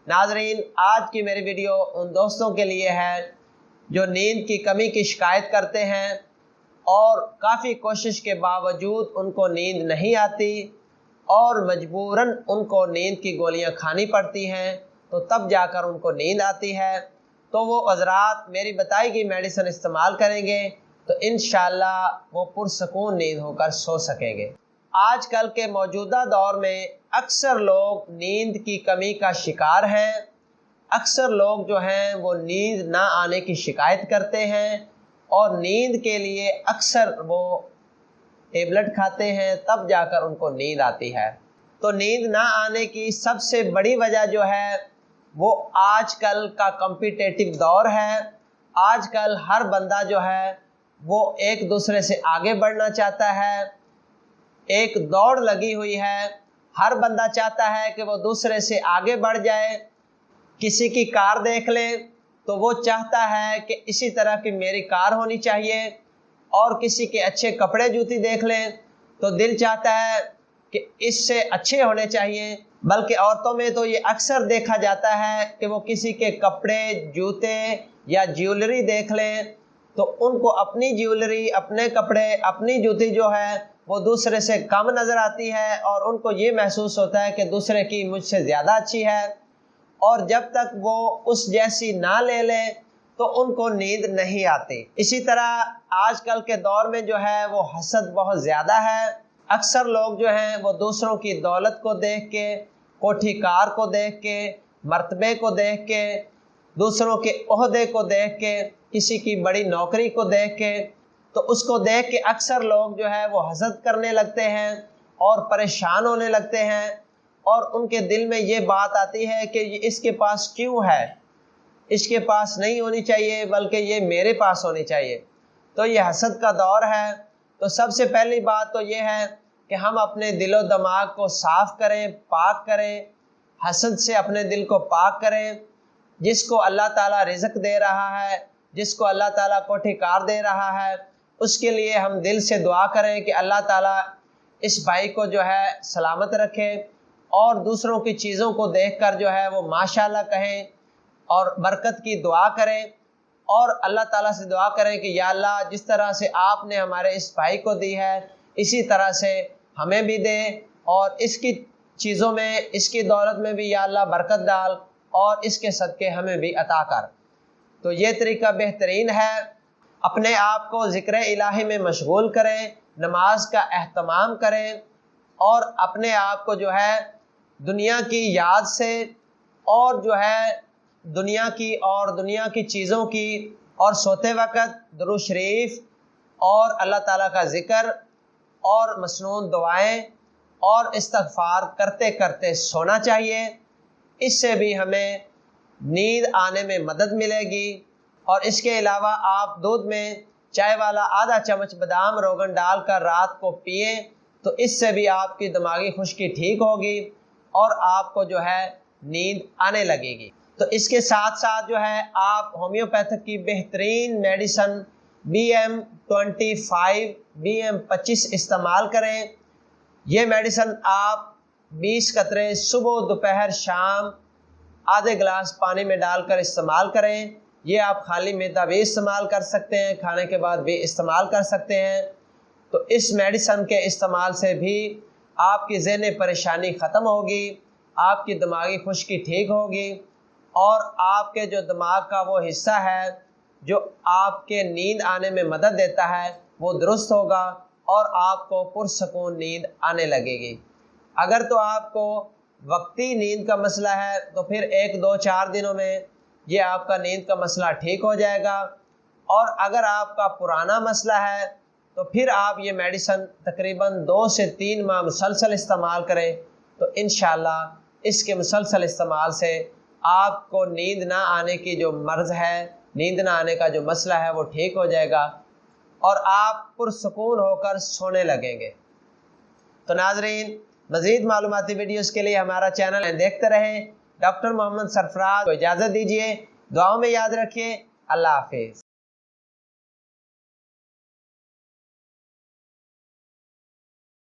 नाजरीन, आज की मेरी वीडियो उन दोस्तों के लिए है जो नींद की कमी की शिकायत करते हैं और काफ़ी कोशिश के बावजूद उनको नींद नहीं आती और मजबूरन उनको नींद की गोलियां खानी पड़ती हैं, तो तब जाकर उनको नींद आती है। तो वो हज़रात मेरी बताई गई मेडिसिन इस्तेमाल करेंगे तो इंशाअल्लाह वो पुरसकून नींद होकर सो सकेंगे। आजकल के मौजूदा दौर में अक्सर लोग नींद की कमी का शिकार हैं। अक्सर लोग जो हैं वो नींद ना आने की शिकायत करते हैं और नींद के लिए अक्सर वो टेबलेट खाते हैं, तब जाकर उनको नींद आती है। तो नींद ना आने की सबसे बड़ी वजह जो है वो आजकल का कॉम्पिटिटिव दौर है। आजकल हर बंदा जो है वो एक दूसरे से आगे बढ़ना चाहता है, एक दौड़ लगी हुई है। हर बंदा चाहता है कि वो दूसरे से आगे बढ़ जाए। किसी की कार देख ले तो वो चाहता है कि इसी तरह की मेरी कार होनी चाहिए, और किसी के अच्छे कपड़े जूती देख लें तो दिल चाहता है कि इससे अच्छे होने चाहिए। बल्कि औरतों में तो ये अक्सर देखा जाता है कि वो किसी के कपड़े, जूते या ज्वेलरी देख लें तो उनको अपनी ज्वेलरी, अपने कपड़े, अपनी जूती जो है वो दूसरे से कम नज़र आती है और उनको ये महसूस होता है कि दूसरे की मुझसे ज़्यादा अच्छी है, और जब तक वो उस जैसी ना ले लें तो उनको नींद नहीं आती। इसी तरह आजकल के दौर में जो है वो हसद बहुत ज़्यादा है। अक्सर लोग जो हैं वो दूसरों की दौलत को देख के, कोठी कार को देख के, मर्तबे को देख के, दूसरों के ओहदे को देख के, किसी की बड़ी नौकरी को देख के, तो उसको देख के अक्सर लोग जो है वो हसद करने लगते हैं और परेशान होने लगते हैं, और उनके दिल में ये बात आती है कि इसके पास क्यों है, इसके पास नहीं होनी चाहिए बल्कि ये मेरे पास होनी चाहिए। तो ये हसद का दौर है। तो सबसे पहली बात तो ये है कि हम अपने दिलो दिमाग को साफ़ करें, पाक करें, हसद से अपने दिल को पाक करें। जिसको अल्लाह ताला रिज़्क दे रहा है, जिसको अल्लाह ताला कोठी कार दे रहा है, उसके लिए हम दिल से दुआ करें कि अल्लाह ताला इस भाई को जो है सलामत रखे, और दूसरों की चीज़ों को देखकर जो है वो माशाल्लाह कहें और बरकत की दुआ करें, और अल्लाह ताला से दुआ करें कि या अल्लाह, जिस तरह से आपने हमारे इस भाई को दी है इसी तरह से हमें भी दे, और इसकी चीज़ों में, इसकी दौलत में भी या अल्लाह बरकत डाल, और इसके सदक़े हमें भी अता कर। तो ये तरीका बेहतरीन है। अपने आप को ज़िक्र इलाही में मशगूल करें, नमाज का एहतमाम करें, और अपने आप को जो है दुनिया की याद से और जो है दुनिया की चीज़ों की, और सोते वक़्त दुरूद शरीफ और अल्लाह ताला का ज़िक्र और मसनून दुआएं और इस्तिग़फ़ार करते करते सोना चाहिए। इससे भी हमें नींद आने में मदद मिलेगी। और इसके अलावा आप दूध में चाय वाला आधा चम्मच बादाम रोगन डालकर रात को पिए तो इससे भी आपकी दिमागी खुश्की ठीक होगी और आपको जो है नींद आने लगेगी। तो इसके साथ साथ जो है आप होम्योपैथिक की बेहतरीन मेडिसिन BM25, BM25 इस्तेमाल करें। ये मेडिसिन आप 20 कतरे सुबह, दोपहर, शाम आधे गिलास पानी में डालकर इस्तेमाल करें। ये आप खाली मैदा भी इस्तेमाल कर सकते हैं, खाने के बाद भी इस्तेमाल कर सकते हैं। तो इस मेडिसिन के इस्तेमाल से भी आपकी ज़हनी परेशानी ख़त्म होगी, आपकी दिमागी खुश्की ठीक होगी, और आपके जो दिमाग का वो हिस्सा है जो आपके नींद आने में मदद देता है वो दुरुस्त होगा और आपको पुरसकून नींद आने लगेगी। अगर तो आपको वक्ती नींद का मसला है तो फिर 1, 2, 4 दिनों में ये आपका नींद का मसला ठीक हो जाएगा, और अगर आपका पुराना मसला है तो फिर आप ये मेडिसिन तकरीबन 2 से 3 माह मुसलसल इस्तेमाल करें तो इंशाअल्लाह इसके मुसलसल इस्तेमाल से आपको नींद ना आने की जो मर्ज़ है, नींद ना आने का जो मसला है वो ठीक हो जाएगा और आप पुरसकून होकर सोने लगेंगे। तो नाज़रीन, मज़ीद मालूमाती वीडियोस के लिए हमारा चैनल देखते रहें। डॉक्टर मोहम्मद सरफराज को इजाज़त दीजिए। दुआओं में याद रखिए। अल्लाह हाफिज़।